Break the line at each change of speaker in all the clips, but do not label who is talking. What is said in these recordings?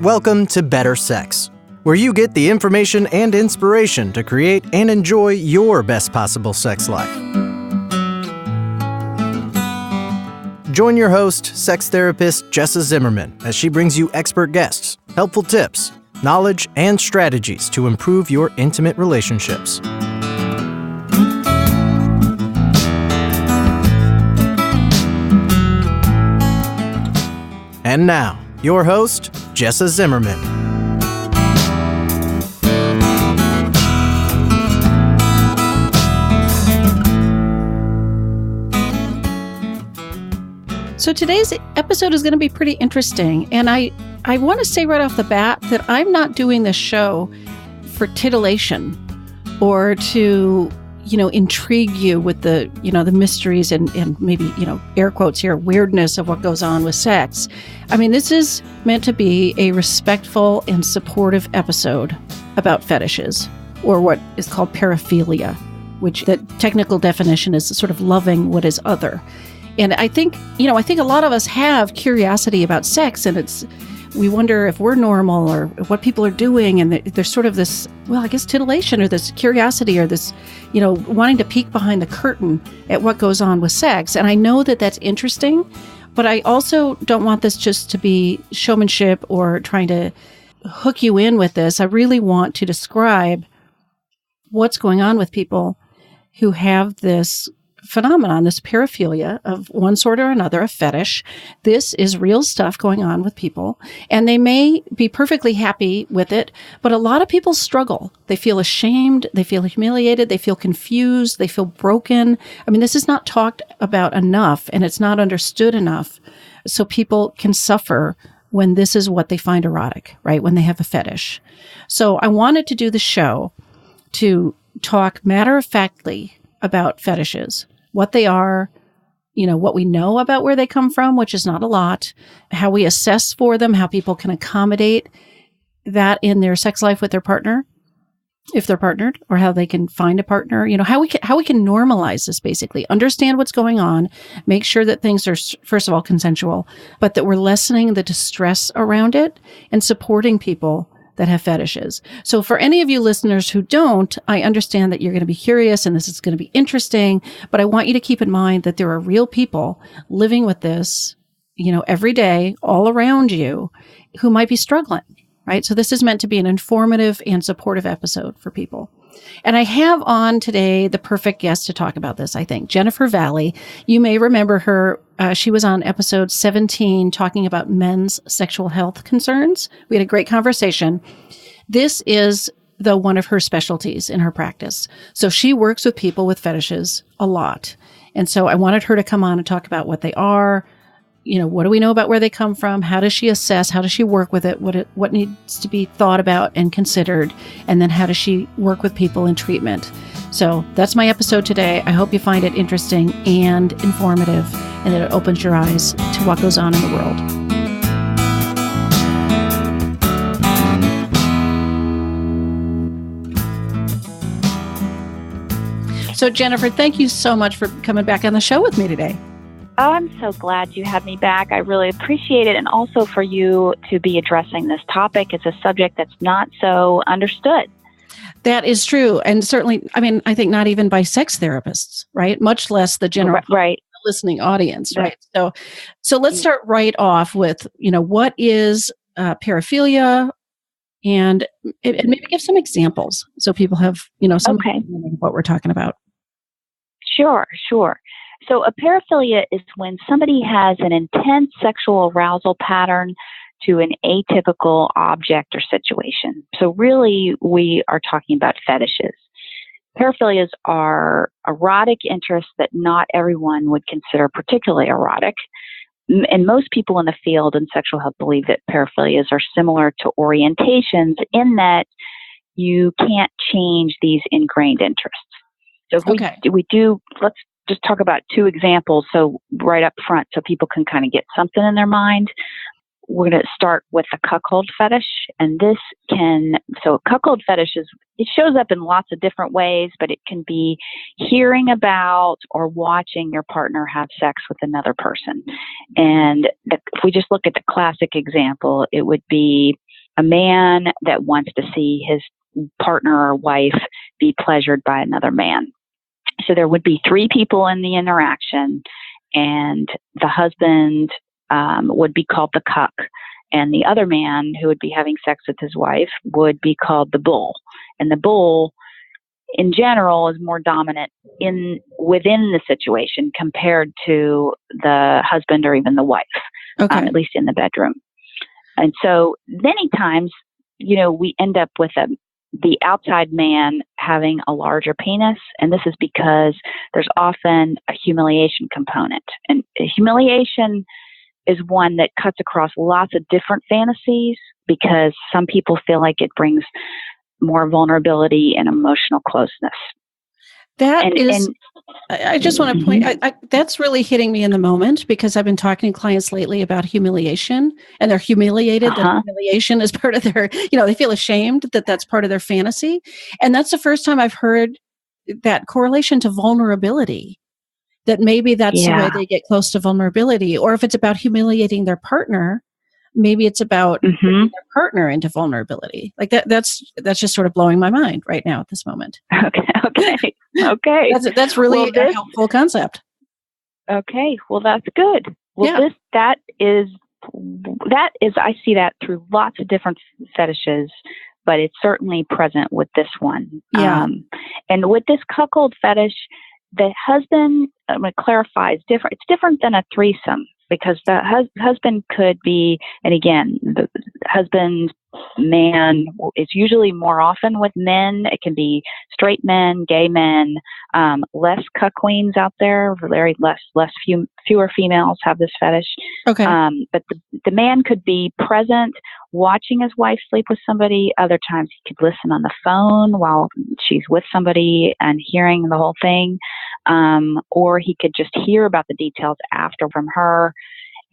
Welcome to Better Sex, where you get the information and inspiration to create and enjoy your best possible sex life. Join your host, sex therapist Jessa Zimmerman, as she brings you expert guests, helpful tips, knowledge, and strategies to improve your intimate relationships. And now, your host, Jessa Zimmerman.
So today's episode is going to be pretty interesting, and I want to say right off the bat that I'm not doing this show for titillation or to, intrigue you with the mysteries and maybe, air quotes here, weirdness of what goes on with sex. I mean, this is meant to be a respectful and supportive episode about fetishes, or what is called paraphilia, which the technical definition is sort of loving what is other. And I think a lot of us have curiosity about sex, and we wonder if we're normal or what people are doing. And there's sort of this, titillation or this curiosity or this, wanting to peek behind the curtain at what goes on with sex. And I know that that's interesting, but I also don't want this just to be showmanship or trying to hook you in with this. I really want to describe what's going on with people who have this phenomenon, this paraphilia of one sort or another, a fetish. This is real stuff going on with people, and they may be perfectly happy with it, but a lot of people struggle. They feel ashamed, they feel humiliated, they feel confused, they feel broken. I mean, this is not talked about enough, and it's not understood enough, so people can suffer when this is what they find erotic, right? When they have a fetish. So I wanted to do the show to talk matter-of-factly about fetishes, what they are, what we know about where they come from, which is not a lot, how we assess for them, how people can accommodate that in their sex life with their partner, if they're partnered, or how they can find a partner, how we can normalize this, basically, understand what's going on, make sure that things are, first of all, consensual, but that we're lessening the distress around it and supporting people that have fetishes. So for any of you listeners who don't, I understand that you're going to be curious and this is going to be interesting, but I want you to keep in mind that there are real people living with this, every day, all around you, who might be struggling, right? So this is meant to be an informative and supportive episode for people. And I have on today the perfect guest to talk about this, I think, Jennifer Valli. You may remember her. She was on episode 17 talking about men's sexual health concerns. We had a great conversation. This is one of her specialties in her practice. So she works with people with fetishes a lot. And so I wanted her to come on and talk about what they are. What do we know about where they come from? How does she assess? How does she work with it? What needs to be thought about and considered? And then how does she work with people in treatment? So that's my episode today. I hope you find it interesting and informative, and that it opens your eyes to what goes on in the world. So Jennifer, thank you so much for coming back on the show with me today.
Oh, I'm so glad you had me back. I really appreciate it. And also for you to be addressing this topic. It's a subject that's not so understood.
That is true. And certainly, I think not even by sex therapists, right? Much less the general listening audience, right? So let's start right off with, what is paraphilia, and maybe give some examples so people have, some understanding of what we're talking about.
Sure. So a paraphilia is when somebody has an intense sexual arousal pattern to an atypical object or situation. So really, we are talking about fetishes. Paraphilias are erotic interests that not everyone would consider particularly erotic. And most people in the field in sexual health believe that paraphilias are similar to orientations in that you can't change these ingrained interests. So if we do, let's just talk about two examples. So right up front, so people can kind of get something in their mind. We're going to start with the cuckold fetish. And so cuckold fetish it shows up in lots of different ways, but it can be hearing about or watching your partner have sex with another person. And if we just look at the classic example, it would be a man that wants to see his partner or wife be pleasured by another man. So there would be 3 people in the interaction, and the husband would be called the cuck, and the other man who would be having sex with his wife would be called the bull. And the bull, in general, is more dominant within the situation compared to the husband or even the wife, at least in the bedroom. And so many times, we end up with the outside man having a larger penis, and this is because there's often a humiliation component. And humiliation is one that cuts across lots of different fantasies because some people feel like it brings more vulnerability and emotional closeness.
I just want to point, that's really hitting me in the moment because I've been talking to clients lately about humiliation, and they're humiliated. That humiliation is part of their, they feel ashamed that that's part of their fantasy. And that's the first time I've heard that correlation to vulnerability, that maybe that's the way they get close to vulnerability. Or if it's about humiliating their partner, maybe it's about bringing their partner into vulnerability. Like that's just sort of blowing my mind right now at this moment.
Okay.
That's really a helpful concept.
Okay. Well, that's good. Well, that is, I see that through lots of different fetishes, but it's certainly present with this one.
Yeah.
And with this cuckold fetish, the husband, I'm going to clarify, is different. It's different than a threesome because the husband could be, and again, the husband, man, is usually more often with men. It can be straight men, gay men, less cuck queens out there, fewer females have this fetish.
Okay.
But the man could be present, watching his wife sleep with somebody. Other times he could listen on the phone while she's with somebody and hearing the whole thing. Or he could just hear about the details after from her.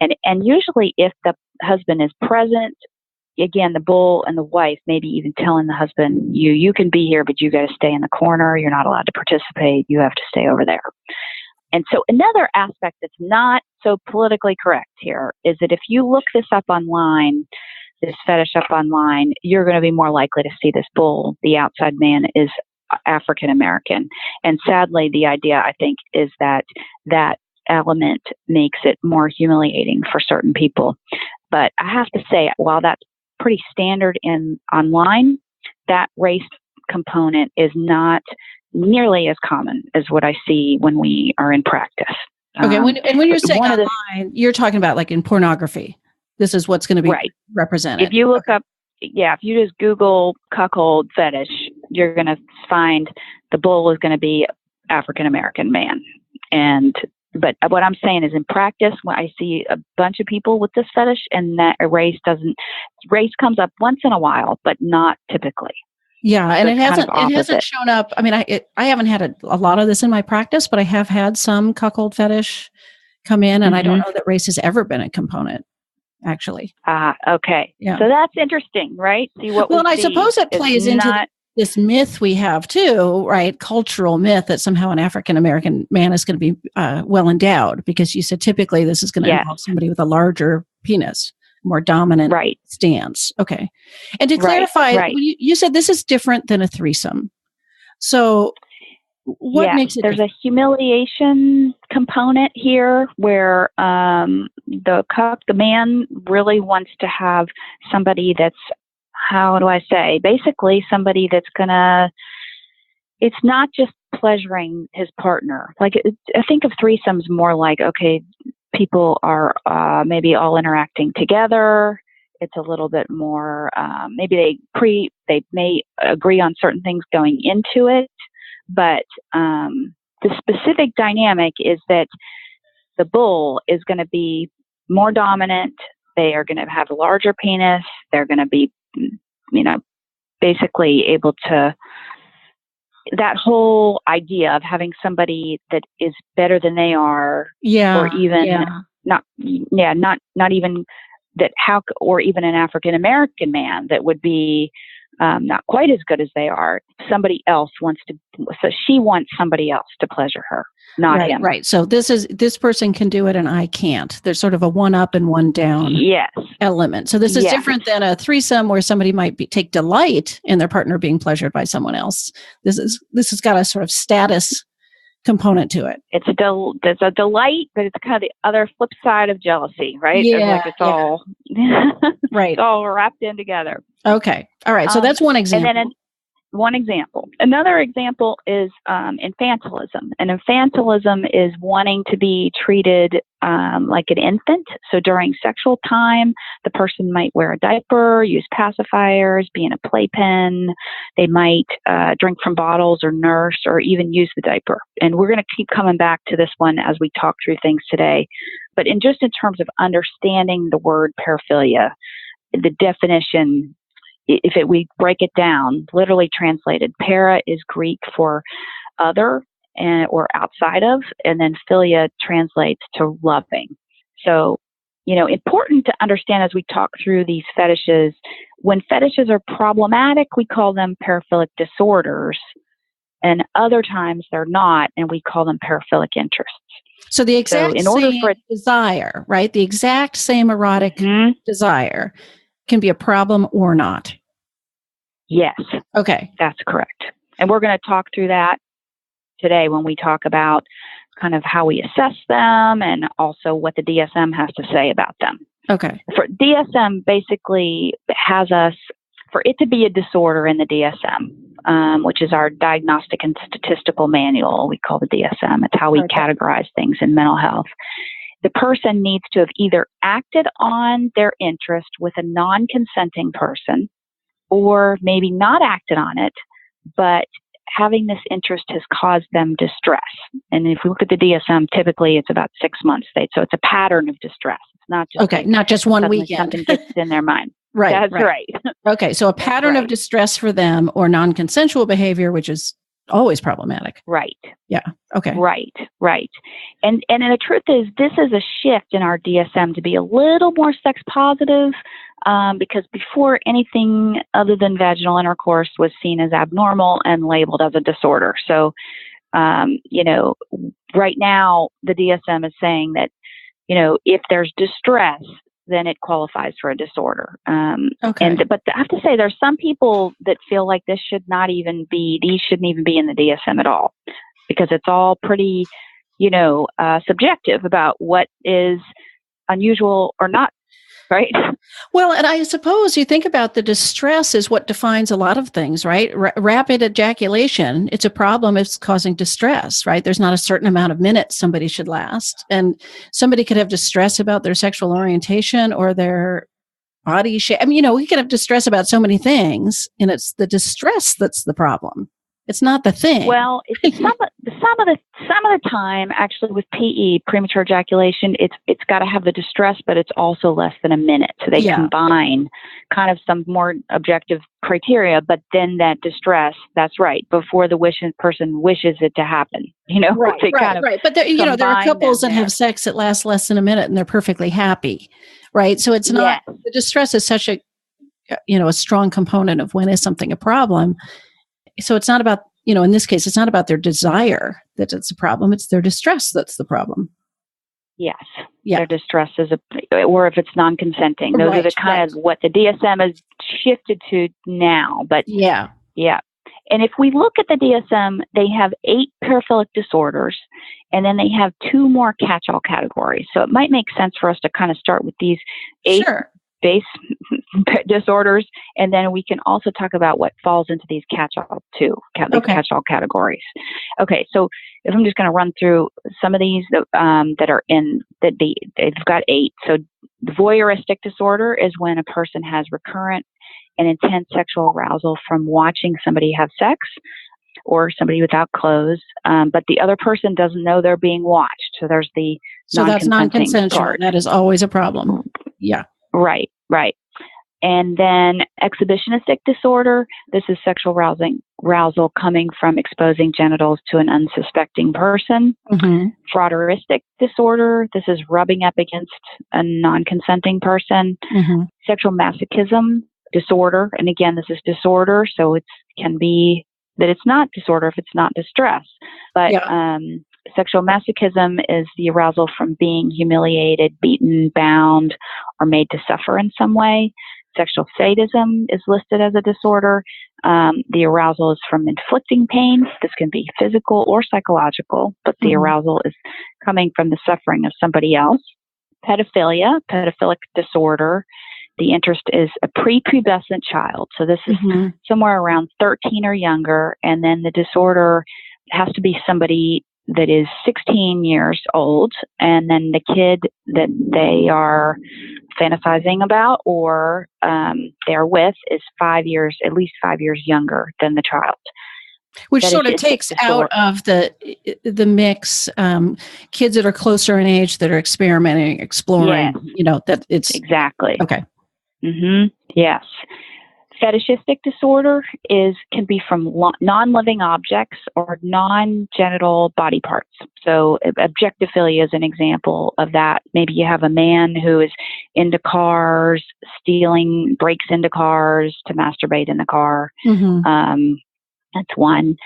And usually if the husband is present, again, the bull and the wife, maybe even telling the husband, you can be here, but you got to stay in the corner. You're not allowed to participate. You have to stay over there. And so another aspect that's not so politically correct here is that if you look this up online, this fetish up online, you're going to be more likely to see this bull, the outside man, is African American. And sadly, the idea, I think, is that element makes it more humiliating for certain people. But I have to say, while that's pretty standard in online, that race component is not nearly as common as what I see when we are in practice.
Okay, when you're saying online, you're talking about like in pornography. This is what's going to be represented.
If you look up, if you just Google cuckold fetish, you're going to find the bull is going to be African American man. But what I'm saying is in practice, when I see a bunch of people with this fetish and that race comes up once in a while, but not typically.
Yeah. So and it hasn't shown up. I mean, I haven't had a lot of this in my practice, but I have had some cuckold fetish come in, and I don't know that race has ever been a component, actually.
Okay. Yeah. So that's interesting, right? See what
and I suppose it plays into this myth we have too, right? Cultural myth that somehow an African-American man is going to be well endowed, because you said typically this is going to involve somebody with a larger penis, more dominant stance. Okay. And to clarify, you said this is different than a threesome. So what makes it
different? There's a humiliation component here where the man really wants to have somebody that's, how do I say, basically somebody that's it's not just pleasuring his partner. Like, I think of threesomes more like, okay, people are maybe all interacting together. It's a little bit more, maybe they may agree on certain things going into it, but the specific dynamic is that the bull is going to be more dominant. They are going to have a larger penis. They're going to be, basically able to, that whole idea of having somebody that is better than they are, or even not even that, or even an African American man that would be not quite as good as they are. Somebody else so she wants somebody else to pleasure her, not him.
Right. So this person can do it and I can't. There's sort of a one up and one down element. So this is different than a threesome where somebody might take delight in their partner being pleasured by someone else. This has got a sort of status component to it.
It's a delight, but it's kind of the other flip side of jealousy, right?
Yeah,
it's all
right.
It's all wrapped in together.
Okay. All right. So that's one example.
And then one example. Another example is infantilism. And infantilism is wanting to be treated like an infant. So during sexual time, the person might wear a diaper, use pacifiers, be in a playpen. They might drink from bottles or nurse or even use the diaper. And we're going to keep coming back to this one as we talk through things today. But in terms of understanding the word paraphilia, the definition, we break it down, literally translated, para is Greek for other or outside of, and then philia translates to loving. So, important to understand as we talk through these fetishes, when fetishes are problematic, we call them paraphilic disorders, and other times they're not, and we call them paraphilic interests.
So the exact same desire, right? The exact same erotic desire can be a problem or not.
Yes.
Okay.
That's correct. And we're going to talk through that today when we talk about kind of how we assess them and also what the DSM has to say about them.
Okay.
For DSM basically has us, for it to be a disorder in the DSM, which is our diagnostic and statistical manual, we call the DSM. It's how we categorize things in mental health. The person needs to have either acted on their interest with a non-consenting person or maybe not acted on it, but having this interest has caused them distress. And if we look at the DSM, typically it's about 6 months. So it's a pattern of distress. It's not just
not just one weekend.
Something gets in their mind.
Right.
That's right.
Okay. So a pattern of distress for them or non-consensual behavior, which is always problematic.
Right.
Yeah. Okay.
Right. And the truth is, this is a shift in our DSM to be a little more sex positive, because before anything other than vaginal intercourse was seen as abnormal and labeled as a disorder. So, right now the DSM is saying that, if there's distress, then it qualifies for a disorder. But I have to say, there's some people that feel like these shouldn't even be in the DSM at all, because it's all pretty, subjective about what is unusual or not. Right.
Well, and I suppose you think about the distress is what defines a lot of things, right? Rapid ejaculation, it's a problem. It's causing distress, right? There's not a certain amount of minutes somebody should last. And somebody could have distress about their sexual orientation or their body shape. I mean, we could have distress about so many things, and it's the distress that's the problem. It's not the thing.
Well, some of the time, actually, with PE, premature ejaculation, it's got to have the distress, but it's also less than a minute. So they combine kind of some more objective criteria, but then that distress, that's right, before the person wishes it to happen.
Right. But there are couples that have sex that lasts less than a minute and they're perfectly happy, right? So it's not, the distress is such a strong component of when is something a problem. So it's not about, in this case, it's not about their desire that it's a problem. It's their distress that's the problem.
Yes. Yeah. Their distress is or if it's non-consenting. Those are the kind of what the DSM has shifted to now. But yeah. And if we look at the DSM, they have 8 paraphilic disorders, and then they have 2 more catch-all categories. So it might make sense for us to kind of start with these 8 base disorders, and then we can also talk about what falls into these catch-all catch-all categories. Okay, so if I'm just going to run through some of these that are in that they've got 8. So the voyeuristic disorder is when a person has recurrent and intense sexual arousal from watching somebody have sex or somebody without clothes, but the other person doesn't know they're being watched. So there's the
that's non-consensual. Part. That is always a problem. Yeah.
Right. And then exhibitionistic disorder, this is sexual arousal coming from exposing genitals to an unsuspecting person. Mm-hmm. Frauderistic disorder, this is rubbing up against a non-consenting person. Mm-hmm. Sexual masochism disorder. And again, this is disorder, so it can be that it's not disorder if it's not distress. But sexual masochism is the arousal from being humiliated, beaten, bound, or made to suffer in some way. Sexual sadism is listed as a disorder. The arousal is from inflicting pain. This can be physical or psychological, but the arousal is coming from the suffering of somebody else. Pedophilia, paraphilic disorder, the interest is a prepubescent child. So this is somewhere around 13 or younger. And then the disorder has to be somebody that is 16 years old. And then the kid that they are fantasizing about or they are with is at least 5 years younger than the child.
Which sort of takes out of the mix kids that are closer in age that are experimenting, exploring, that it's...
Exactly.
Okay.
Yes. Fetishistic disorder can be from non-living objects or non-genital body parts. So objectophilia is an example of that. Maybe you have a man who is into cars, breaks into cars to masturbate in the car. That's one.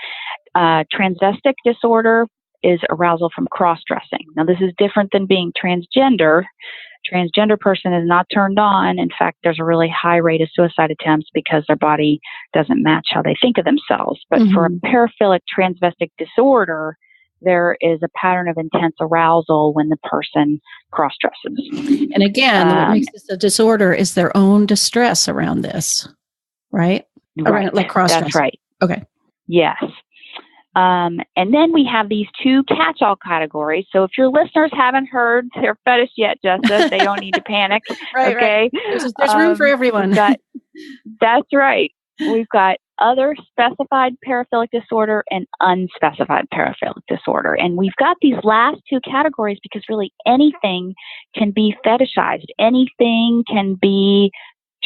Transvestic disorder is arousal from cross-dressing. Now, this is different than being transgender. Transgender person is not turned on. In fact, there's a really high rate of suicide attempts because their body doesn't match how they think of themselves. But for a paraphilic transvestic disorder, there is a pattern of intense arousal when the person cross-dresses.
And again, what makes this a disorder is their own distress around this, right? Around, like cross-dressing.
That's right.
Okay.
Yes. And then we have these two catch-all categories. So if your listeners haven't heard their fetish yet, Jessica, they don't need to panic.
Okay. There's room for everyone.
That's right. We've got other specified paraphilic disorder and unspecified paraphilic disorder. And we've got these last two categories because really anything can be fetishized. Anything can be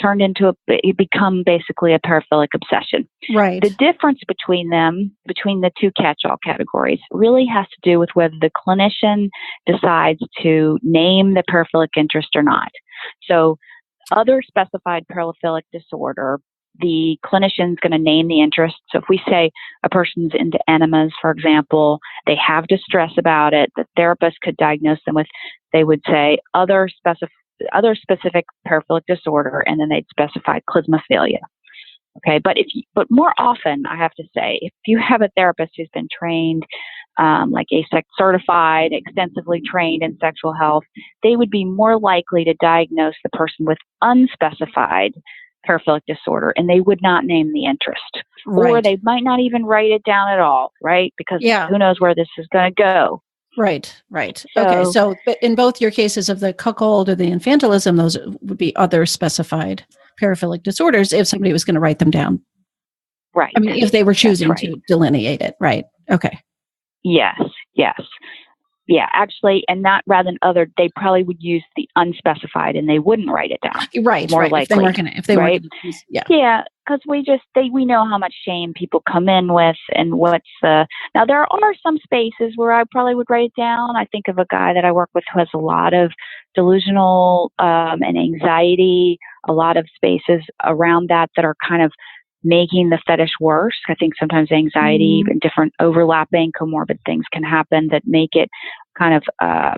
turned into become basically a paraphilic obsession.
Right.
The difference between the two catch-all categories, really has to do with whether the clinician decides to name the paraphilic interest or not. So, other specified paraphilic disorder, the clinician's going to name the interest. So, if we say a person's into enemas, for example, they have distress about it, the therapist could diagnose them with, they would say, other specific paraphilic disorder, and then they'd specify clismophilia. Okay, but more often, I have to say, if you have a therapist who's been trained, like AASECT-certified, extensively trained in sexual health, they would be more likely to diagnose the person with unspecified paraphilic disorder, and they would not name the interest. Right. Or they might not even write it down at all, right? Because who knows where this is going to go.
Right. Okay. So but in both your cases of the cuckold or the infantilism, those would be other specified paraphilic disorders if somebody was going to write them down.
Right.
I mean, if they were choosing to delineate it. Right. Okay.
Yes. Yeah, actually, and not rather than other, they probably would use the unspecified and they wouldn't write it down.
Right.
More likely.
If they weren't going to,
Yeah, because we know how much shame people come in with and now there are some spaces where I probably would write it down. I think of a guy that I work with who has a lot of delusional and anxiety, a lot of spaces around that are kind of making the fetish worse. I think sometimes anxiety and different overlapping comorbid things can happen that make it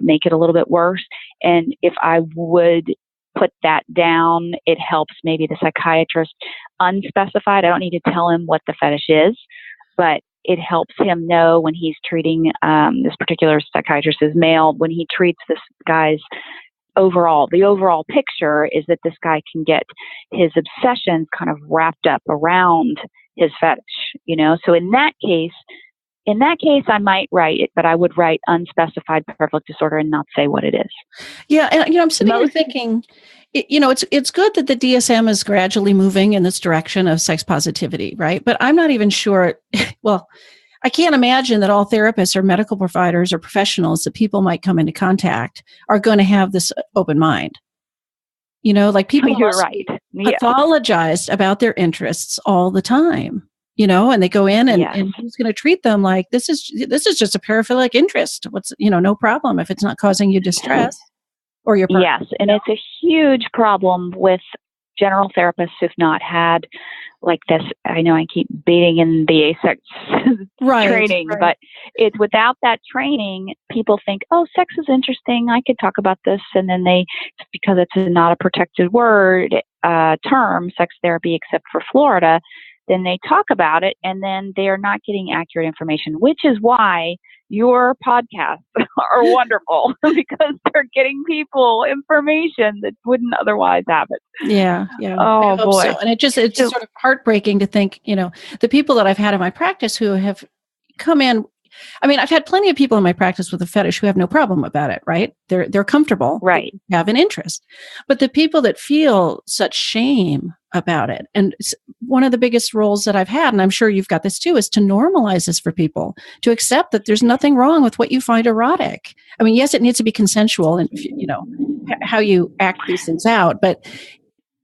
make it a little bit worse. And if I would put that down, it helps maybe the psychiatrist unspecified. I don't need to tell him what the fetish is, but it helps him know when he's treating this particular psychiatrist is male, when he treats this guy's the overall picture is that this guy can get his obsessions kind of wrapped up around his fetish, So in that case, I might write it, but I would write unspecified paraphilic disorder and not say what it is.
Yeah, and I'm sitting here thinking, it's good that the DSM is gradually moving in this direction of sex positivity, right? But I'm not even sure. Well, I can't imagine that all therapists or medical providers or professionals that people might come into contact are going to have this open mind. Like people pathologized about their interests all the time, and they go in and who's going to treat them like this is just a paraphilic interest. What's, no problem if it's not causing you distress or your partner.
Yes. And it's a huge problem with general therapists who've not had like this. I know I keep beating in the AASECT training, but it's without that training, people think, oh, sex is interesting. I could talk about this. And then because it's not a protected word, term, sex therapy, except for Florida, then they talk about it and then they are not getting accurate information, which is why your podcasts are wonderful because they're getting people information that wouldn't otherwise have it.
Yeah.
Oh boy.
So. And it's sort of heartbreaking to think, the people that I've had in my practice who have come in. I mean, I've had plenty of people in my practice with a fetish who have no problem about it, right? They're comfortable,
right?
They have an interest. But the people that feel such shame about it, and one of the biggest roles that I've had, and I'm sure you've got this too, is to normalize this for people, to accept that there's nothing wrong with what you find erotic. I mean, yes, it needs to be consensual and, how you act these things out. But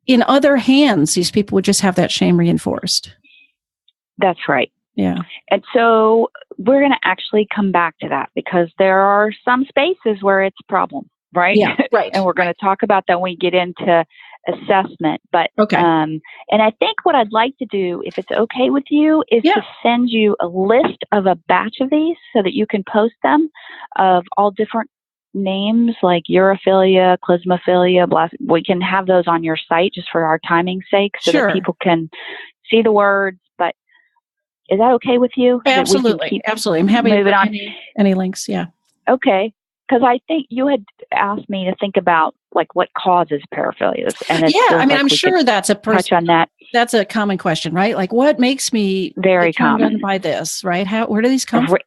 in other hands, these people would just have that shame reinforced.
That's right.
Yeah.
And so we're going to actually come back to that because there are some spaces where it's a problem, right?
Yeah, right.
And we're going to talk about that when we get into assessment. But,
okay.
And I think what I'd like to do, if it's okay with you, is to send you a list of a batch of these so that you can post them of all different names like urophilia, clismophilia, we can have those on your site just for our timing's sake so that people can see the words. But is that okay with you?
Absolutely. Absolutely. I'm happy to put any links. Yeah.
Okay. Because I think you had asked me to think about like what causes paraphilias. And
I'm sure that's a
touch on that.
That's a common question, right? Like what makes me
very common
by this, right? Where do these come from?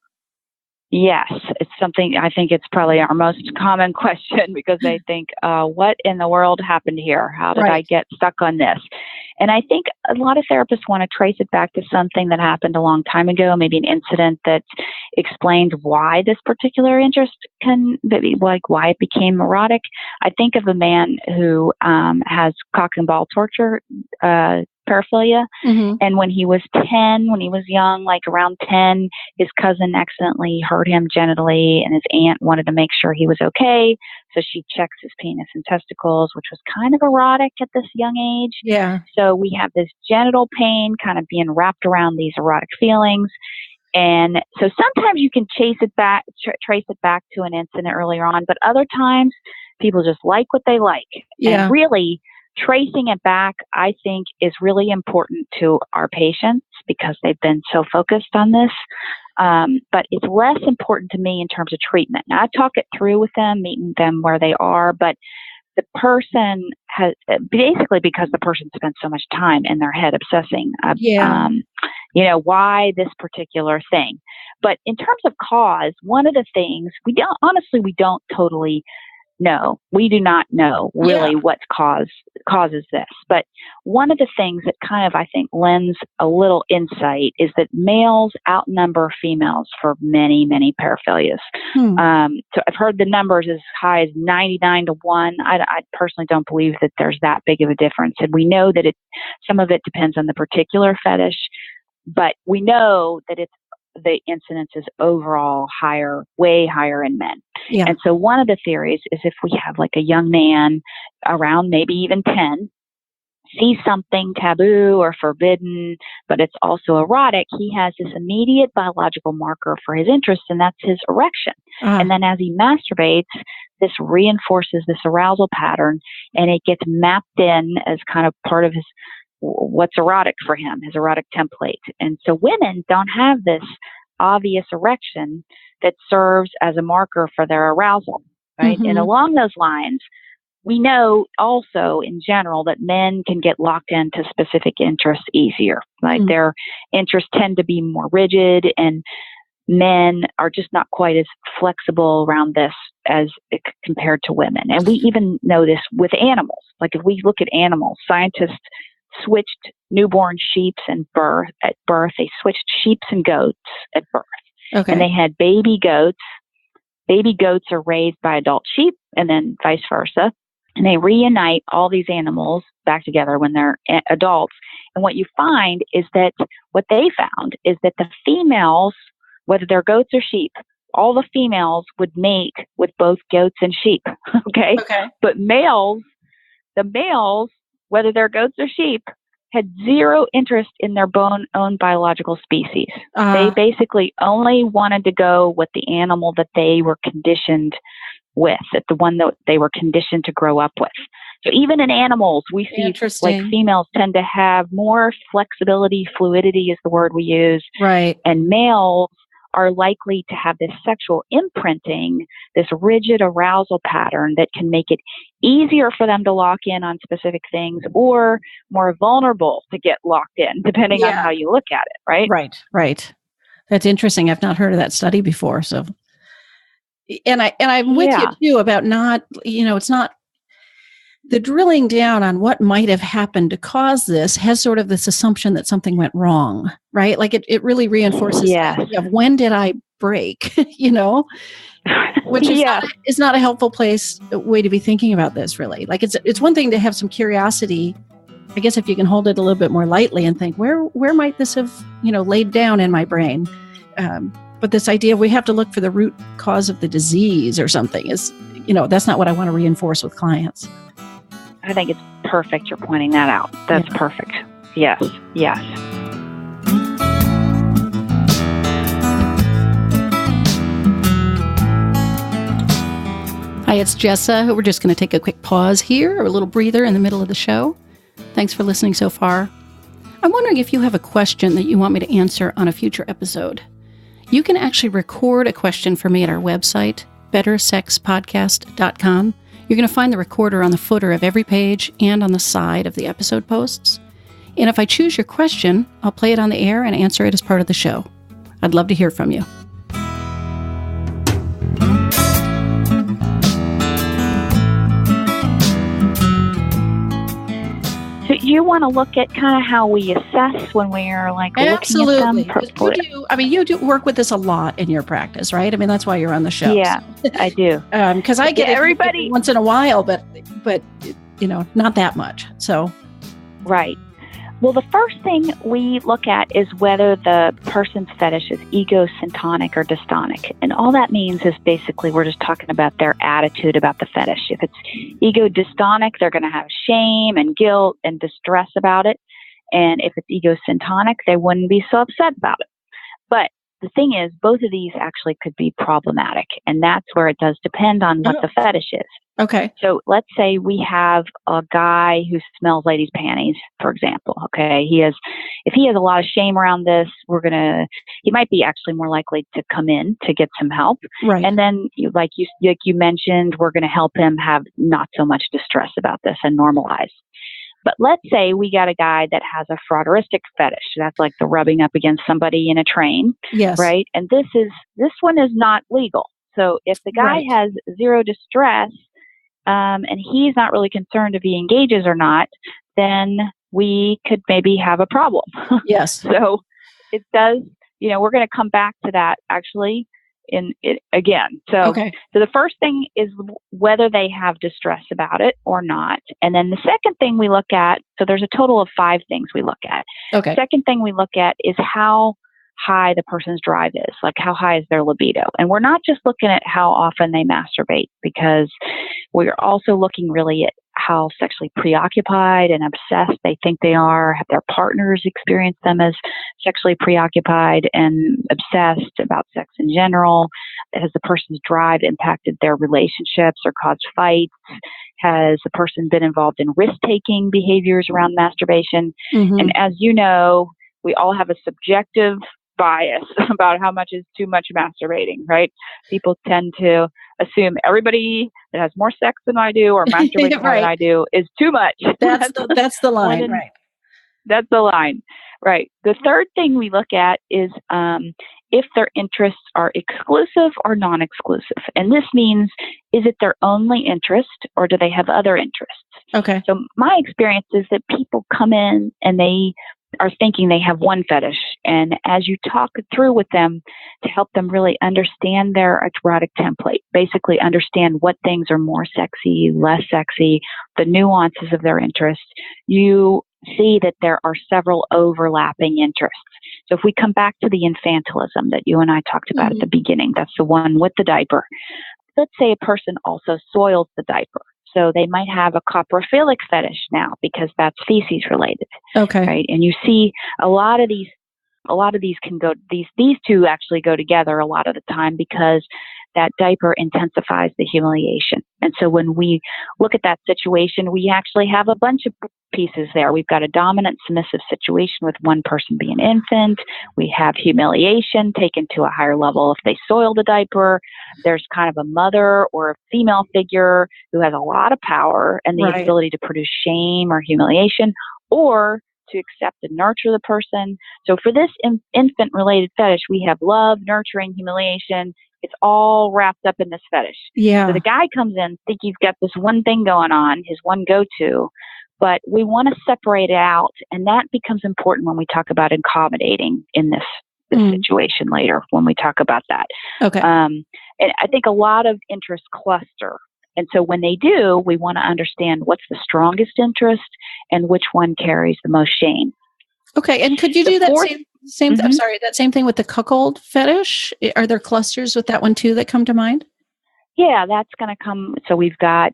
Yes, it's something, I think it's probably our most common question because they think, what in the world happened here? How did I get stuck on this? And I think a lot of therapists want to trace it back to something that happened a long time ago, maybe an incident that explained why this particular interest like why it became erotic. I think of a man who has cock and ball torture, paraphilia.
Mm-hmm.
And when he was 10, when he was young, like around 10, his cousin accidentally hurt him genitally and his aunt wanted to make sure he was okay. So she checks his penis and testicles, which was kind of erotic at this young age.
Yeah.
So we have this genital pain kind of being wrapped around these erotic feelings. And so sometimes you can trace it back to an incident earlier on, but other times people just like what they like.
Yeah.
And really, tracing it back, I think, is really important to our patients because they've been so focused on this. But it's less important to me in terms of treatment. Now, I talk it through with them, meeting them where they are, but the person has, basically because the person spends so much time in their head obsessing, why this particular thing. But in terms of cause, one of the things we don't totally know. We do not know really what causes this. But one of the things that kind of, I think, lends a little insight is that males outnumber females for many, many paraphilias. So I've heard the numbers as high as 99-1. I personally don't believe that there's that big of a difference. And we know that some of it depends on the particular fetish, but we know that the incidence is overall higher, way higher in men.
Yeah.
And so one of the theories is if we have like a young man around maybe even 10, sees something taboo or forbidden, but it's also erotic, he has this immediate biological marker for his interest, and that's his erection. And then as he masturbates, this reinforces this arousal pattern, and it gets mapped in as kind of part of his what's erotic for him, his erotic template. And so women don't have this obvious erection that serves as a marker for their arousal, right?
Mm-hmm.
And along those lines, we know also in general that men can get locked into specific interests easier. Like their interests tend to be more rigid, and men are just not quite as flexible around this as compared to women. And we even know this with animals. Like if we look at animals, scientists switched newborn sheep at birth. They switched sheep and goats at birth.
Okay.
And they had baby goats. Baby goats are raised by adult sheep and then vice versa. And they reunite all these animals back together when they're adults. And what you find is that what they found is that the females, whether they're goats or sheep, all the females would mate with both goats and sheep. Okay.
Okay.
But the males whether they're goats or sheep, had zero interest in their own biological species. They basically only wanted to go with the animal that they were conditioned with, the one that they were conditioned to grow up with. So even in animals, we see like females tend to have more flexibility, fluidity is the word we use.
Right.
And males are likely to have this sexual imprinting, this rigid arousal pattern that can make it easier for them to lock in on specific things or more vulnerable to get locked in, depending on how you look at it, right?
Right. That's interesting. I've not heard of that study before. So, and I'm with you too about not, it's not the drilling down on what might have happened to cause this has sort of this assumption that something went wrong, right? Like it really reinforces the idea of when did I break, which is not a helpful way to be thinking about this, really. Like it's one thing to have some curiosity, I guess, if you can hold it a little bit more lightly and think, where might this have, laid down in my brain? But this idea of we have to look for the root cause of the disease or something is, that's not what I want to reinforce with clients.
I think it's perfect you're pointing that out. That's perfect. Yes.
Hi, it's Jessa. We're just going to take a quick pause here, or a little breather in the middle of the show. Thanks for listening so far. I'm wondering if you have a question that you want me to answer on a future episode. You can actually record a question for me at our website, bettersexpodcast.com. You're going to find the recorder on the footer of every page and on the side of the episode posts. And if I choose your question, I'll play it on the air and answer it as part of the show. I'd love to hear from you.
So you want to look at kind of how we assess when we are looking at them?
You do work with this a lot in your practice, right? I mean, that's why you're on the show.
Yeah, so. I do.
Because I get everybody once in a while, but not that much. So,
right. Well, the first thing we look at is whether the person's fetish is ego-syntonic or dystonic. And all that means is basically we're just talking about their attitude about the fetish. If it's ego-dystonic, they're going to have shame and guilt and distress about it. And if it's ego-syntonic, they wouldn't be so upset about it. But the thing is, both of these actually could be problematic. And that's where it does depend on what the fetish is.
Okay.
So let's say we have a guy who smells ladies' panties, for example. Okay. If he has a lot of shame around this, he might be actually more likely to come in to get some help.
Right.
And then like you mentioned, we're going to help him have not so much distress about this and normalize. But let's say we got a guy that has a frauderistic fetish. That's like the rubbing up against somebody in a train.
Yes.
Right. And this one is not legal. So if the guy has zero distress, and he's not really concerned if he engages or not, then we could maybe have a problem.
Yes.
So it does, we're going to come back to that actually in it again. So the first thing is whether they have distress about it or not. And then the second thing we look at, so there's a total of 5 things we look at.
Okay.
Second thing we look at is how high the person's drive is, like how high is their libido. And we're not just looking at how often they masturbate, because we're also looking really at how sexually preoccupied and obsessed they think they are. Have their partners experienced them as sexually preoccupied and obsessed about sex in general? Has the person's drive impacted their relationships or caused fights? Has the person been involved in risk-taking behaviors around masturbation?
Mm-hmm.
And as you know, we all have a subjective bias about how much is too much masturbating, right? People tend to assume everybody that has more sex than I do or masturbates more than I do is too much.
That's the line, right?
That's the line, right? The third thing we look at is if their interests are exclusive or non-exclusive. And this means, is it their only interest or do they have other interests?
Okay.
So my experience is that people come in and they are thinking they have one fetish. And as you talk through with them to help them really understand their erotic template, basically understand what things are more sexy, less sexy, the nuances of their interests, you see that there are several overlapping interests. So if we come back to the infantilism that you and I talked about at the beginning, that's the one with the diaper. Let's say a person also soils the diaper. So they might have a coprophilic fetish now because that's feces related.
Okay.
Right. And you see a lot of these can go, these two actually go together a lot of the time because that diaper intensifies the humiliation. And so when we look at that situation, we actually have a bunch of pieces there. We've got a dominant submissive situation with one person being an infant. We have humiliation taken to a higher level if they soil the diaper. There's kind of a mother or a female figure who has a lot of power and the ability to produce shame or humiliation, or to accept and nurture the person. So for this infant-related fetish, we have love, nurturing, humiliation. It's all wrapped up in this fetish.
Yeah.
So the guy comes in, think he's got this one thing going on, his one go-to, but we want to separate it out, and that becomes important when we talk about accommodating in this situation later, when we talk about that.
Okay.
And I think a lot of interests cluster. And so when they do, we want to understand what's the strongest interest and which one carries the most shame.
Okay. And could you do that same I'm sorry, that same thing with the cuckold fetish? Are there clusters with that one too that come to mind?
Yeah, that's going to come. So we've got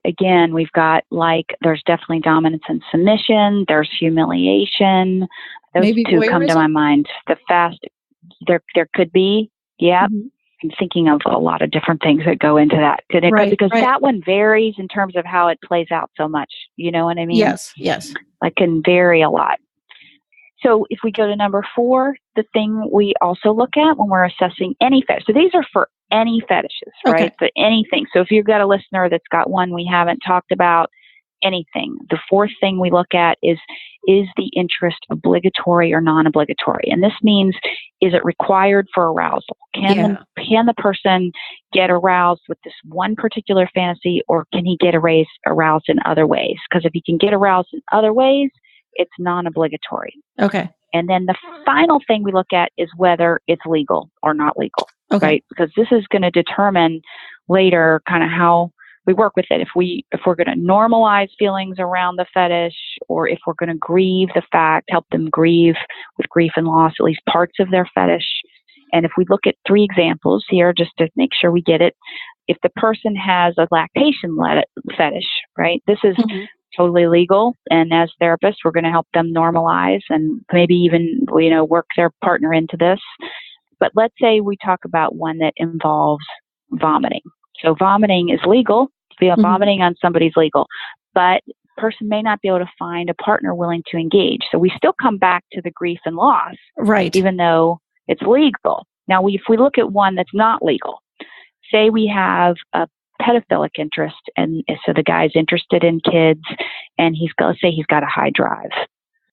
like, there's definitely dominance and submission. There's humiliation. Those
Maybe
two come to
voyeurism?
my mind. There could be. Yeah.
Mm-hmm.
I'm thinking of a lot of different things that go into that. Because that one varies in terms of how it plays out so much. You know what I mean?
Yes.
Like can vary a lot. So if we go to number 4, the thing we also look at when we're assessing any fetish. So these are for any fetishes, right?
Okay.
But anything. So if you've got a listener that's got one we haven't talked about, anything. The 4th thing we look at is the interest obligatory or non-obligatory? And this means, is it required for arousal? Can the person get aroused with this one particular fantasy, or can he get aroused in other ways? Because if he can get aroused in other ways, it's non-obligatory.
Okay.
And then the final thing we look at is whether it's legal or not legal, right? Because this is going to determine later kind of how we work with it. If we're going to normalize feelings around the fetish, or if we're going to grieve the fact, help them grieve with grief and loss, at least parts of their fetish. And if we look at 3 examples here, just to make sure we get it, if the person has a lactation fetish, right? This is totally legal. And as therapists, we're going to help them normalize and maybe even, work their partner into this. But let's say we talk about one that involves vomiting. So vomiting is legal. Vomiting on somebody's legal, but the person may not be able to find a partner willing to engage. So we still come back to the grief and loss,
right?
Even though it's legal. Now, if we look at one that's not legal, say we have a pedophilic interest, and so the guy's interested in kids, and let's say he's got a high drive.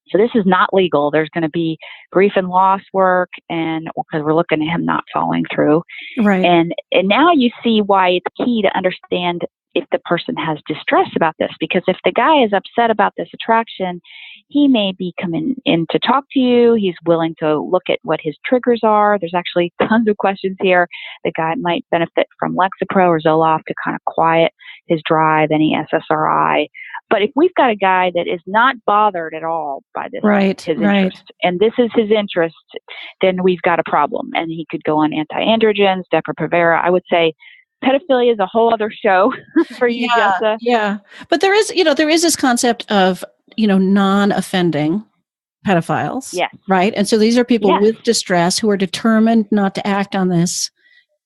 So this is not legal. There's going to be grief and loss work, and because we're looking at him not following through.
Right.
And now you see why it's key to understand if the person has distress about this, because if the guy is upset about this attraction, he may be coming in to talk to you. He's willing to look at what his triggers are. There's actually tons of questions here. The guy might benefit from Lexapro or Zoloft to kind of quiet his drive, any SSRI. But if we've got a guy that is not bothered at all by this, his interest, and this is his interest, then we've got a problem. And he could go on anti-androgens, Depo-Provera. I would say pedophilia is a whole other show for you, Jessa.
Yeah. But there is this concept of, non-offending pedophiles.
Yes.
Right. And so these are people with distress who are determined not to act on this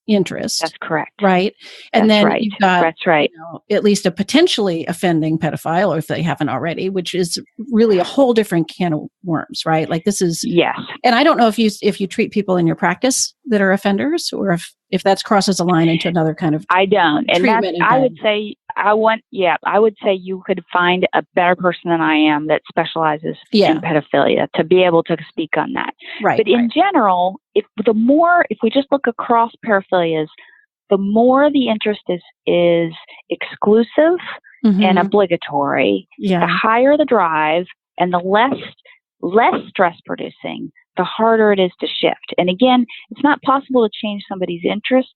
interest.
That's correct.
Right. And
That's
then
right.
you've got
That's right.
At least a potentially offending pedophile, or if they haven't already, which is really a whole different can of worms, right? Like this is And I don't know if you treat people in your practice that are offenders, or if that crosses a line into another kind of
I don't. And I would say you could find a better person than I am that specializes in pedophilia to be able to speak on that.
Right.
But in general, if we just look across paraphilias, the more the interest is exclusive and obligatory, the higher the drive and the less stress producing, the harder it is to shift. And again, it's not possible to change somebody's interests,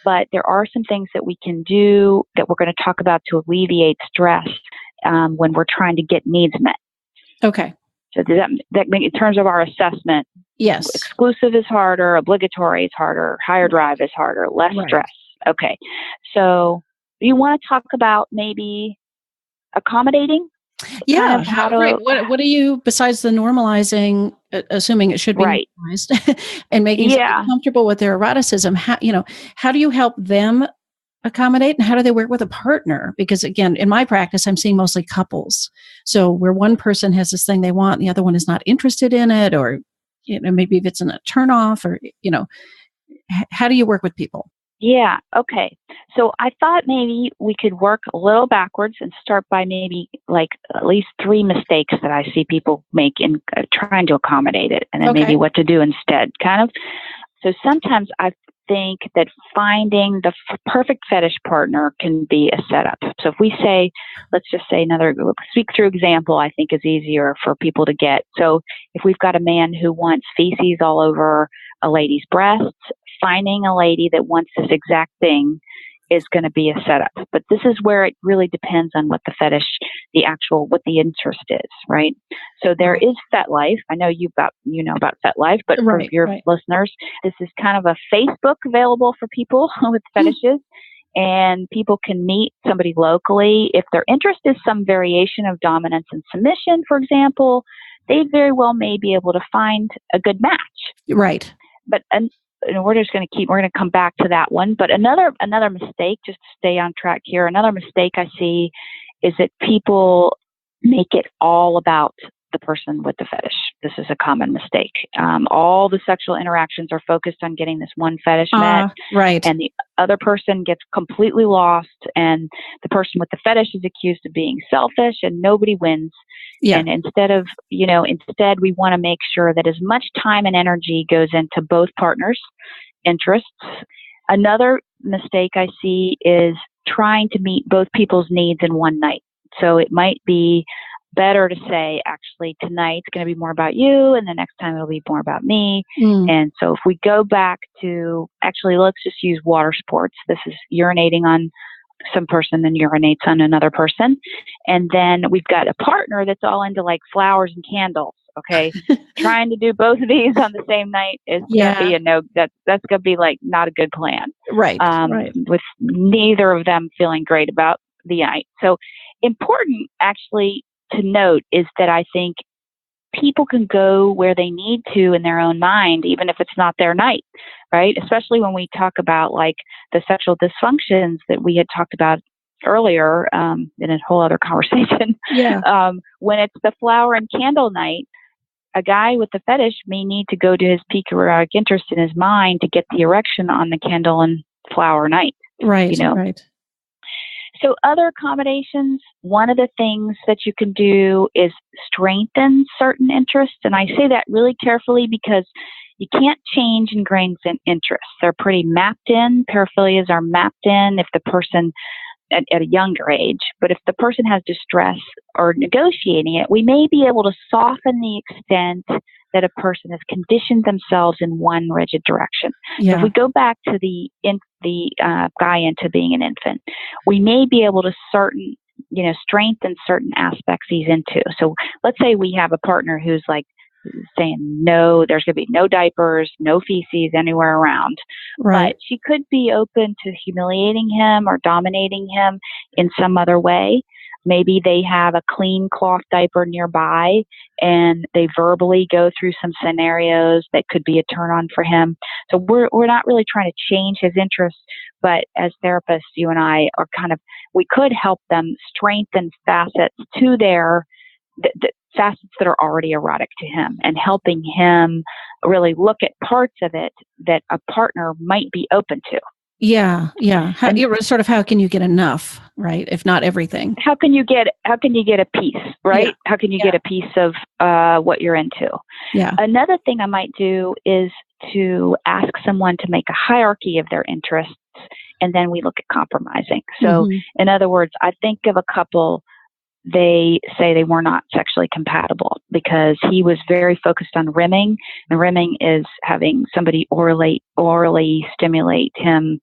but there are some things that we can do that we're going to talk about to alleviate stress when we're trying to get needs met.
Okay.
So does that mean in terms of our assessment?
Yes.
Exclusive is harder, obligatory is harder, higher drive is harder, less stress. Okay. So you want to talk about maybe accommodating.
Yeah.
Kind of how to,
right. What do you, besides the normalizing, assuming it should be
right.
normalized, and making somebody comfortable with their eroticism, how do you help them accommodate, and how do they work with a partner? Because again, in my practice, I'm seeing mostly couples. So where one person has this thing they want, and the other one is not interested in it, or, maybe if it's a turn off, or, how do you work with people?
Yeah. Okay. So I thought maybe we could work a little backwards and start by maybe like at least 3 mistakes that I see people make in trying to accommodate it, and then maybe what to do instead, kind of. So sometimes I think that finding the perfect fetish partner can be a setup. So if we say, let's just say another speak through example, I think is easier for people to get. So if we've got a man who wants feces all over a lady's breasts, finding a lady that wants this exact thing is going to be a setup. But this is where it really depends on what the fetish, what the interest is, right? So there is FetLife. I know you know about FetLife, but for your listeners, this is kind of a Facebook available for people with fetishes, and people can meet somebody locally. If their interest is some variation of dominance and submission, for example, they very well may be able to find a good match.
Right.
But we're going to come back to that one. But another mistake, just to stay on track here, another mistake I see is that people make it all about the person with the fetish. This is a common mistake. All the sexual interactions are focused on getting this one fetish met.
Right.
And the other person gets completely lost, and the person with the fetish is accused of being selfish, and nobody wins. Yeah. And instead we want to make sure that as much time and energy goes into both partners' interests. Another mistake I see is trying to meet both people's needs in one night. So it might be better to say, actually, tonight's going to be more about you, and the next time it'll be more about me. And so if we go back to, actually, let's just use water sports. This is urinating on some person and urinates on another person. And then we've got a partner that's all into like flowers and candles. Okay. Trying to do both of these on the same night is going to be that's going to be like not a good plan.
Right.
With neither of them feeling great about the night. So important actually to note is that I think people can go where they need to in their own mind, even if it's not their night, right? Especially when we talk about like the sexual dysfunctions that we had talked about earlier in a whole other conversation.
Yeah.
When it's the flower and candle night, a guy with the fetish may need to go to his peak erotic interest in his mind to get the erection on the candle and flower night.
Right. Right.
So other accommodations, one of the things that you can do is strengthen certain interests. And I say that really carefully because you can't change ingrained interests. They're pretty mapped in. Paraphilias are mapped in if the person at a younger age. But if the person has distress or negotiating it, we may be able to soften the extent that a person has conditioned themselves in one rigid direction. Yeah. If we go back to the guy into being an infant, we may be able to strengthen certain aspects he's into. So let's say we have a partner who's like saying, no, there's going to be no diapers, no feces anywhere around. Right. But she could be open to humiliating him or dominating him in some other way. Maybe they have a clean cloth diaper nearby and they verbally go through some scenarios that could be a turn on for him. So we're not really trying to change his interests, but as therapists, you and I are we could help them strengthen facets to their the facets that are already erotic to him and helping him really look at parts of it that a partner might be open to.
Yeah. How can you get enough, right? If not everything.
How can you get a piece, right? Yeah. How can you get a piece of what you're into?
Yeah.
Another thing I might do is to ask someone to make a hierarchy of their interests, and then we look at compromising. So, in other words, I think of a couple. They say they were not sexually compatible because he was very focused on rimming, and rimming is having somebody orally stimulate him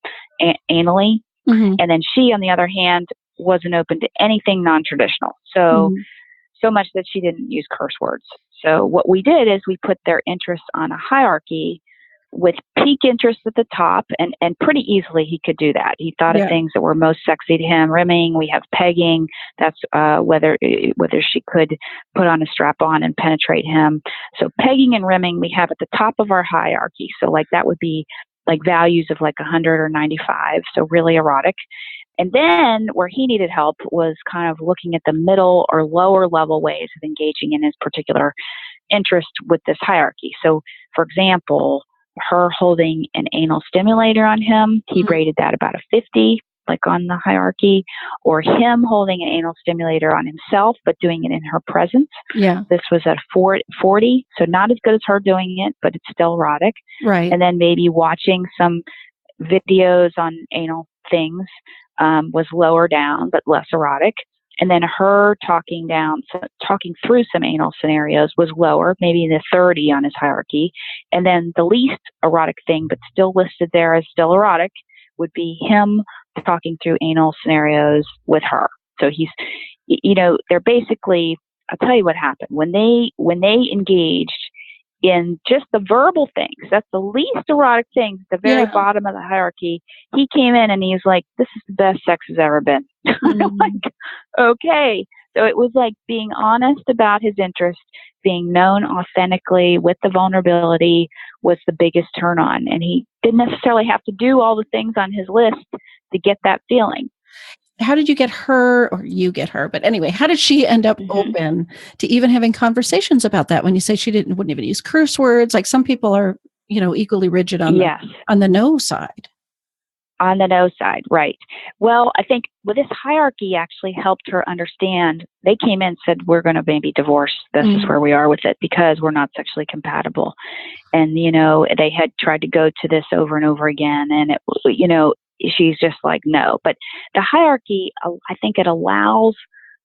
anally. And then she, on the other hand, wasn't open to anything non-traditional. So much that she didn't use curse words. So what we did is we put their interests on a hierarchy with peak interest at the top, and pretty easily he could do that. He thought of things that were most sexy to him. Rimming, we have pegging. That's whether she could put on a strap-on and penetrate him. So pegging and rimming we have at the top of our hierarchy. So like that would be like values of like 100 or 95, so really erotic. And then where he needed help was kind of looking at the middle or lower level ways of engaging in his particular interest with this hierarchy. So, for example, her holding an anal stimulator on him, he rated that about a 50, like on the hierarchy, or him holding an anal stimulator on himself, but doing it in her presence.
Yeah.
This was at 40, so not as good as her doing it, but it's still erotic.
Right.
And then maybe watching some videos on anal things was lower down, but less erotic. And then her talking through some anal scenarios was lower, maybe in the 30 on his hierarchy. And then the least erotic thing, but still listed there as still erotic, would be him talking through anal scenarios with her. So he's, they're basically, I'll tell you what happened. When they engaged in just the verbal things, that's the least erotic things, the very bottom of the hierarchy, he came in and he's like, this is the best sex has ever been. I'm like, okay. So it was like being honest about his interest, being known authentically with the vulnerability was the biggest turn on. And he didn't necessarily have to do all the things on his list to get that feeling.
How did you get her, or you get her, but anyway, how did she end up open to even having conversations about that? When you say she wouldn't even use curse words, like some people are, equally rigid on the no side.
On the no side, right. Well, I think this hierarchy actually helped her understand. They came in and said, we're going to maybe divorce. This is where we are with it because we're not sexually compatible. And, they had tried to go to this over and over again. And, she's just like, no. But the hierarchy, I think it allows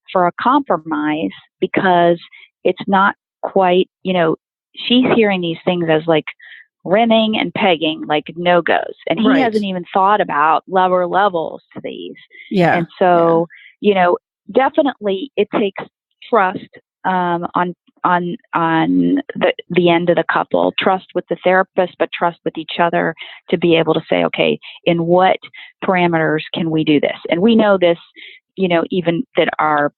for a compromise because it's not quite, she's hearing these things as like rimming and pegging, like no-goes. And he hasn't even thought about lower levels to these. Yeah. And so, definitely it takes trust on the end of the couple, trust with the therapist, but trust with each other to be able to say, okay, in what parameters can we do this? And we know this, even that our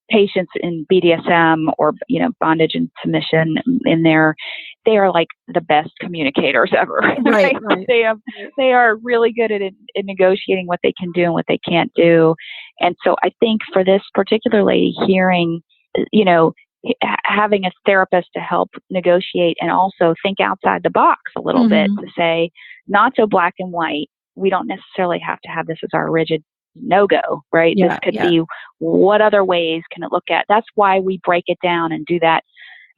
patients in BDSM or, bondage and submission in there, they are like the best communicators ever. Right? They are really good at negotiating what they can do and what they can't do. And so I think for this particular lady, hearing, having a therapist to help negotiate and also think outside the box a little bit to say, not so black and white. We don't necessarily have to have this as our rigid no-go, right? This could be, what other ways can it look at? That's why we break it down and do that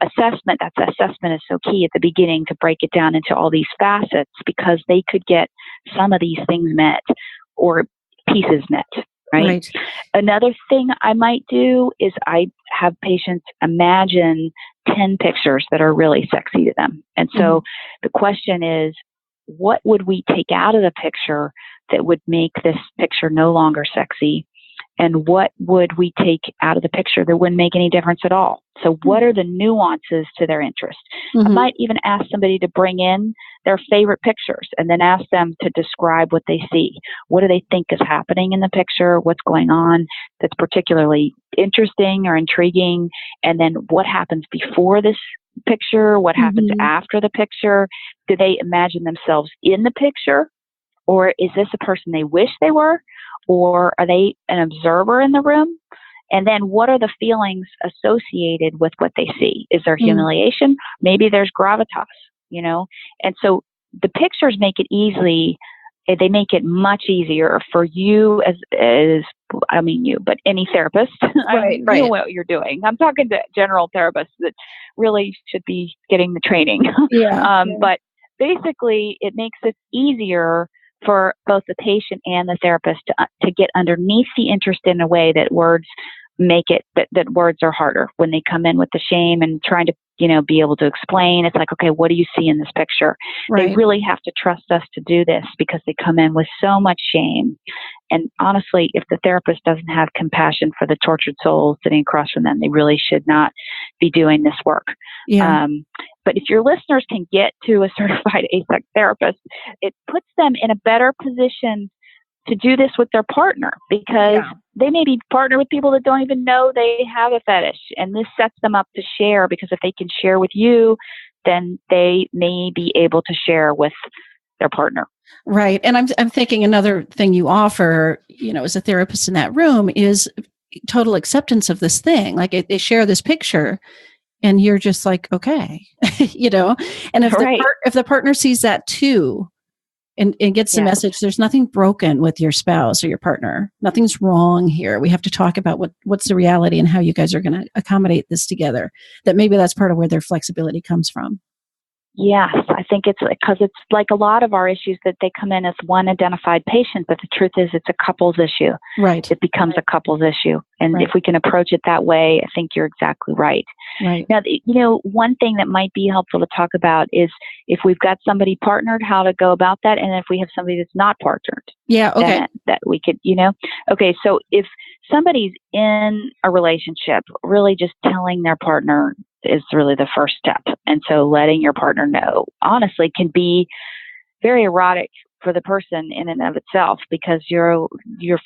assessment. That assessment is so key at the beginning to break it down into all these facets because they could get some of these things met or pieces met. Right. Another thing I might do is I have patients imagine 10 pictures that are really sexy to them. And so the question is, what would we take out of the picture that would make this picture no longer sexy? And what would we take out of the picture that wouldn't make any difference at all? So what are the nuances to their interest? I might even ask somebody to bring in their favorite pictures and then ask them to describe what they see. What do they think is happening in the picture? What's going on that's particularly interesting or intriguing? And then what happens before this picture? What happens after the picture? Do they imagine themselves in the picture? Or is this a person they wish they were? Or are they an observer in the room? And then what are the feelings associated with what they see? Is there humiliation? Maybe there's gravitas, And so the pictures make it easy. They make it much easier for you but any therapist. You know what you're doing. I'm talking to general therapists that really should be getting the training. But basically it makes it easier for both the patient and the therapist to get underneath the interest in a way that words make it, that words are harder when they come in with the shame and trying to, be able to explain. It's like, okay, what do you see in this picture? They really have to trust us to do this because they come in with so much shame. And honestly, if the therapist doesn't have compassion for the tortured souls sitting across from them, they really should not be doing this work. But if your listeners can get to a certified AASECT therapist, it puts them in a better position to do this with their partner, because they may be partnered with people that don't even know they have a fetish. And this sets them up to share, because if they can share with you, then they may be able to share with their partner.
Right. And I'm thinking another thing you offer, as a therapist in that room, is total acceptance of this thing. Like they share this picture and you're just like, okay, and if the partner sees that too, and gets the message, there's nothing broken with your spouse or your partner. Nothing's wrong here. We have to talk about what's the reality and how you guys are going to accommodate this together. That maybe that's part of where their flexibility comes from.
Yes, I think it's because it's like a lot of our issues that they come in as one identified patient, but the truth is it's a couples issue.
Right.
It becomes a couples issue. And if we can approach it that way, I think you're exactly right.
Right.
Now, one thing that might be helpful to talk about is if we've got somebody partnered, how to go about that. And if we have somebody that's not partnered.
Yeah. Okay.
That we could, Okay. So if somebody's in a relationship, really just telling their partner is really the first step. And so letting your partner know, honestly, can be very erotic for the person in and of itself, because you're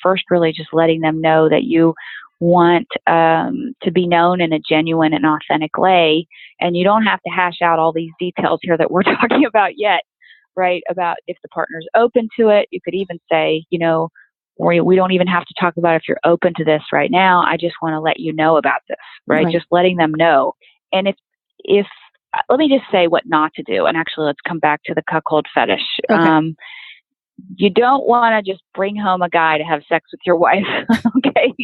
first really just letting them know that you want to be known in a genuine and authentic way. And you don't have to hash out all these details here that we're talking about yet, right? About if the partner's open to it. You could even say, we don't even have to talk about if you're open to this right now. I just want to let you know about this, right? Just letting them know. And if let me just say what not to do. And actually, let's come back to the cuckold fetish.
Okay.
You don't want to just bring home a guy to have sex with your wife. Okay.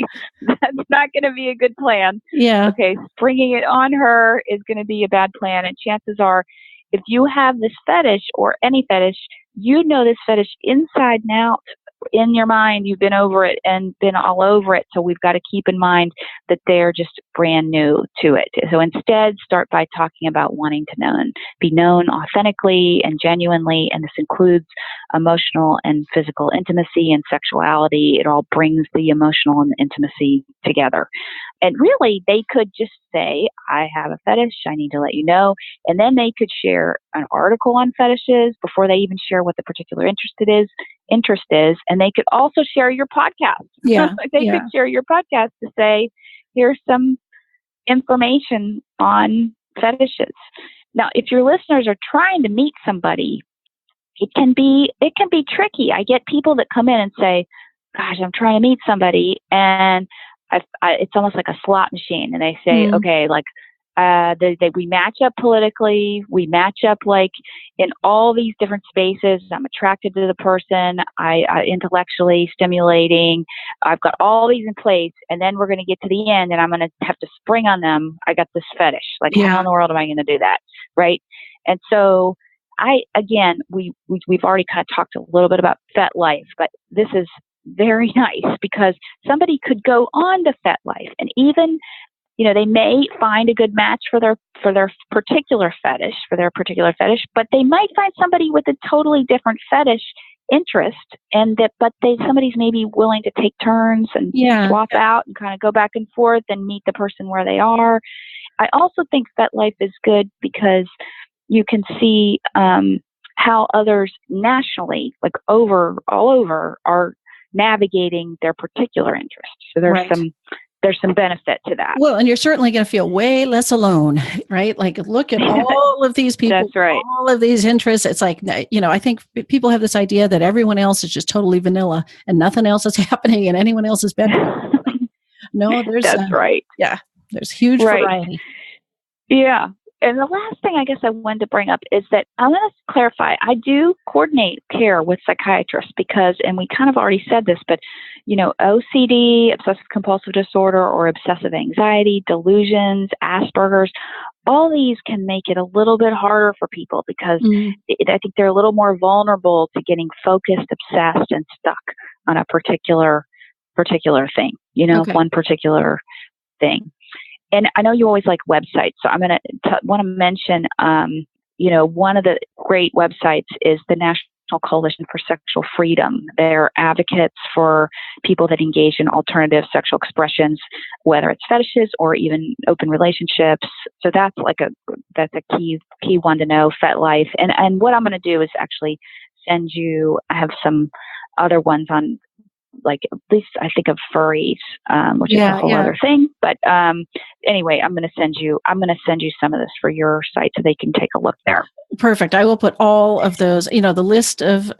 That's not going to be a good plan.
Yeah.
Okay. Springing it on her is going to be a bad plan. And chances are, if you have this fetish or any fetish, you know this fetish inside and out. In your mind, you've been over it and been all over it. So we've got to keep in mind that they're just brand new to it. So instead, start by talking about wanting to be known authentically and genuinely. And this includes emotional and physical intimacy and sexuality. It all brings the emotional and the intimacy together. And really, they could just say, I have a fetish. I need to let you know. And then they could share an article on fetishes before they even share what the particular interest is. And they could also share your podcast.
Yeah.
They could share your podcast to say, here's some information on fetishes. Now, if your listeners are trying to meet somebody, it can be tricky. I get people that come in and say, gosh, I'm trying to meet somebody, and it's almost like a slot machine. And they say, okay, like, we match up politically, we match up like in all these different spaces. I'm attracted to the person, I intellectually stimulating. I've got all these in place, and then we're going to get to the end, and I'm going to have to spring on them. I got this fetish. Like, how in the world am I going to do that, right? And so, we've already kind of talked a little bit about FetLife, but this is very nice because somebody could go on to FetLife and even, they may find a good match for their particular fetish, but they might find somebody with a totally different fetish interest, and somebody's maybe willing to take turns and swap out and kind of go back and forth and meet the person where they are. I also think FetLife is good because you can see how others nationally, like all over, are navigating their particular interest. So there's some benefit to that.
Well, and you're certainly going to feel way less alone, right? Like, look at all of these people,
That's right.
all of these interests. It's like, I think people have this idea that everyone else is just totally vanilla and nothing else is happening in anyone else's bedroom. No,
That's right.
Yeah, there's huge variety.
Yeah. And the last thing I guess I wanted to bring up is that I want to clarify, I do coordinate care with psychiatrists because, and we kind of already said this, but, OCD, obsessive compulsive disorder, or obsessive anxiety, delusions, Asperger's, all these can make it a little bit harder for people because I think they're a little more vulnerable to getting focused, obsessed, and stuck on a particular thing, one particular thing. And I know you always like websites, so I'm want to mention, one of the great websites is the National National Coalition for Sexual Freedom. They're advocates for people that engage in alternative sexual expressions, whether it's fetishes or even open relationships. So that's a key one to know, FetLife. And what I'm going to do is actually send you, I have some other ones on, like, at least I think of furries, which is a whole other thing. But anyway, I'm going to send you some of this for your site so they can take a look there.
Perfect. I will put all of those, the list of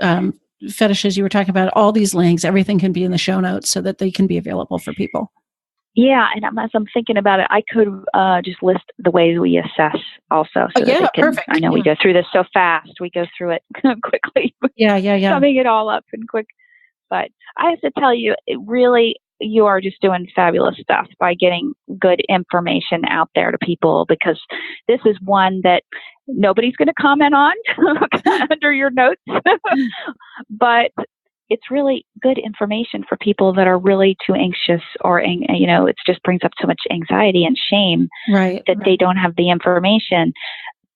fetishes you were talking about, all these links, everything can be in the show notes so that they can be available for people.
Yeah, and as I'm thinking about it, I could just list the ways we assess also. So that they can,
perfect.
I know we go through this so fast. We go through it quickly.
Yeah.
Summing it all up and quick. But I have to tell you, you are just doing fabulous stuff by getting good information out there to people, because this is one that nobody's going to comment on under your notes. But it's really good information for people that are really too anxious, or, it just brings up so much anxiety and shame that they don't have the information.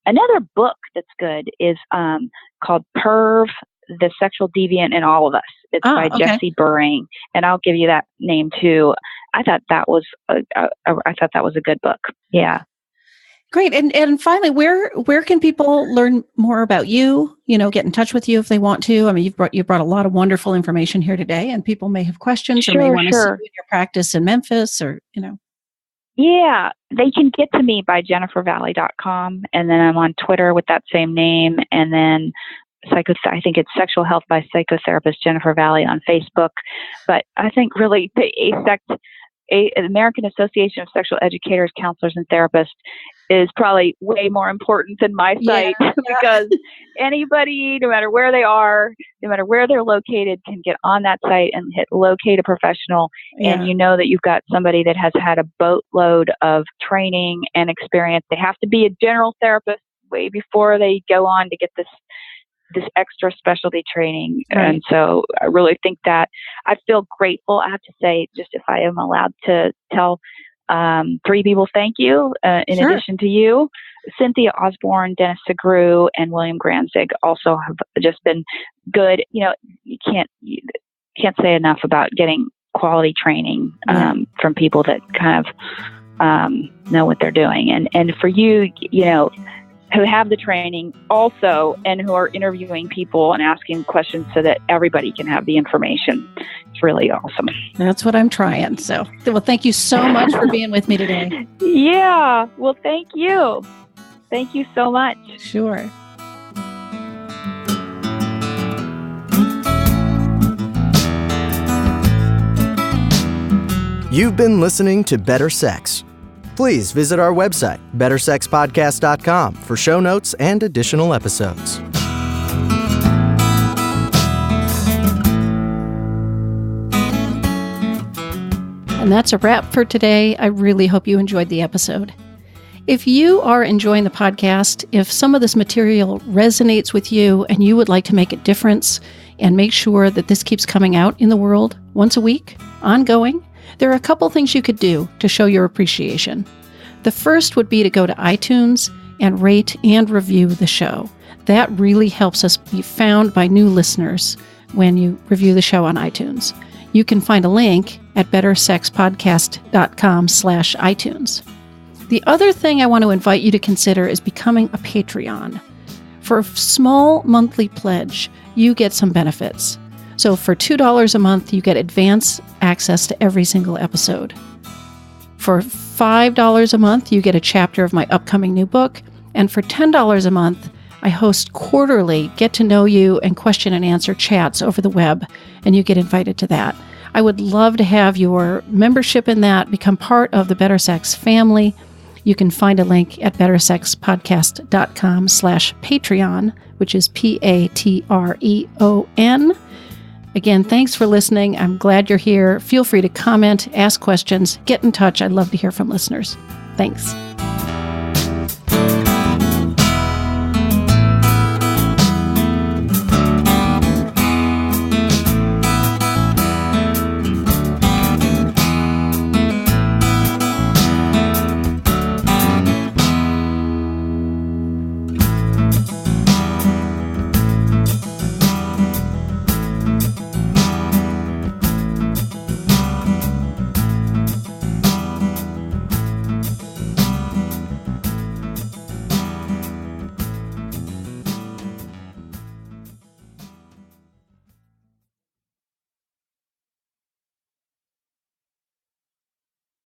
Another book that's good is called Perv, The Sexual Deviant in All of Us. It's by Jesse Buring, and I'll give you that name too. I thought that was a good book. Yeah.
Great. And finally, where can people learn more about you, get in touch with you if they want to? I mean, you brought a lot of wonderful information here today, and people may have questions or may want to see you in your practice in Memphis
Yeah, they can get to me by jennifervalli.com, and then I'm on Twitter with that same name, and then I think it's Sexual Health by Psychotherapist Jennifer Valli on Facebook. But I think really the American Association of Sexual Educators, Counselors, and Therapists is probably way more important than my site, because anybody, no matter where they are, no matter where they're located, can get on that site and hit locate a professional. And you know that you've got somebody that has had a boatload of training and experience. They have to be a general therapist way before they go on to get this extra specialty training. Right. And so I really think that I feel grateful. I have to say, just if I am allowed to tell 3 people thank you, in addition to you, Cynthia Osborne, Dennis Segru, and William Granzig also have just been good. You can't say enough about getting quality training from people that kind of know what they're doing. And for you, who have the training also, and who are interviewing people and asking questions so that everybody can have the information. It's really awesome.
That's what I'm trying. So, well, thank you so much for being with me today.
Yeah. Well, thank you. Thank you so much.
Sure.
You've been listening to Better Sex. Please visit our website, bettersexpodcast.com, for show notes and additional episodes.
And that's a wrap for today. I really hope you enjoyed the episode. If you are enjoying the podcast, if some of this material resonates with you and you would like to make a difference and make sure that this keeps coming out in the world once a week, ongoing, there are a couple things you could do to show your appreciation. The first would be to go to iTunes and rate and review the show. That really helps us be found by new listeners when you review the show on iTunes. You can find a link at bettersexpodcast.com/iTunes. The other thing I want to invite you to consider is becoming a Patreon. For a small monthly pledge, you get some benefits. So for $2 a month, you get advance access to every single episode. For $5 a month, you get a chapter of my upcoming new book. And for $10 a month, I host quarterly get-to-know-you and question-and-answer chats over the web, and you get invited to that. I would love to have your membership in that, become part of the Better Sex family. You can find a link at bettersexpodcast.com/Patreon, which is Patreon. Again, thanks for listening. I'm glad you're here. Feel free to comment, ask questions, get in touch. I'd love to hear from listeners. Thanks.